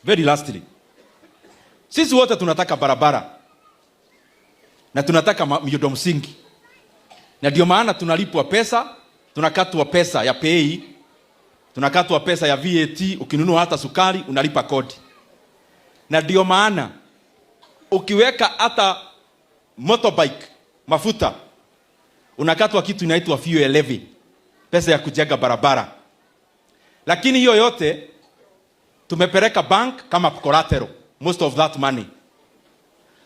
Very lastly, sisi wote tunataka barabara na tunataka miundo msingi, na ndio maana tunalipwa pesa, tunakatwa pesa ya pay, tunakatwa pesa ya VAT. Ukinunua hata sukari unalipa kodi, na ndio maana ukiweka hata motorbike mafuta unakatwa kitu inaitwa fuel levy, pesa ya kujenga barabara. Lakini hiyo yote tumepeleka bank kama collateral, most of that money.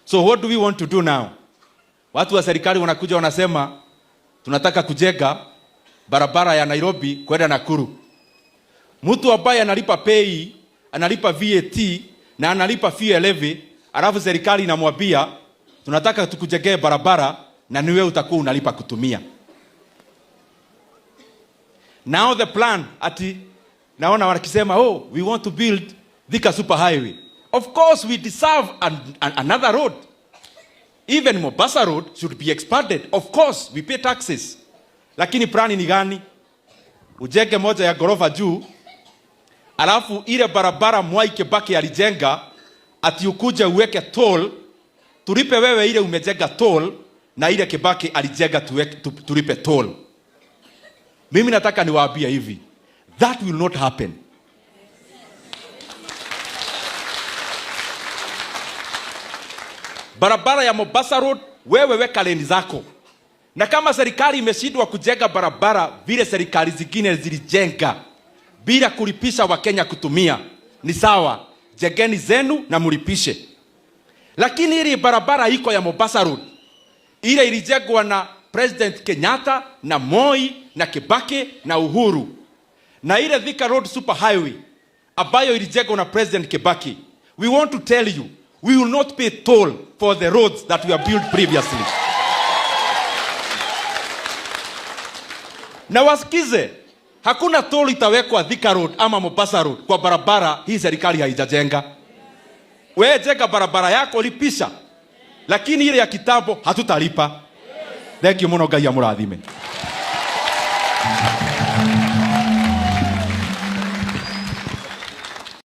So what do we want to do now? Watu wa serikali wanakuja wanasema tunataka kujenga barabara ya Nairobi kwenda Nakuru. Mtu ambaye analipa pay, analipa VAT na analipa fuel levy, alafu serikali inamwambia tunataka tukujengee barabara na niwe utakuwa unalipa kutumia. Now the plan ati naona wakisema we want to build Thika super highway. Of course we deserve another road. Even Mombasa road should be expanded. Of course we pay taxes. Lakini plani ni gani? Ujenge moja ya gorofa juu, alafu ile barabara Mwai Kibaki alijenga ati ukuje uweke toll, tulipe wewe ile umejenga toll, na ile Kibaki alijenga tulipe toll. Mimi nataka niwaambie hivi, that will not happen. Barabara ya Mombasa road wewe weka leni zako. Na kama serikali imeshindwa kujenga barabara vile serikali zingine zilijenga bila kulipisha Wakenya kutumia, ni sawa, jengeni zenu na mulipishe. Lakini ile barabara iko ya Mombasa road, ile ilijengwa na President Kenyatta na Moi na Kibaki na Uhuru, na ile Thika road super highway ambayo ilijengwa na President Kibaki, we want to tell you, we will not pay toll for the roads that we have built previously. Na wasikize, hakuna toll itawekwa Thika road ama Mombasa road kwa barabara hii serikali haijajenga. Wewe jenga barabara yako lipisha, lakini ile ya kitambo hatutalipa. Thank you muno, Ngai amurathime.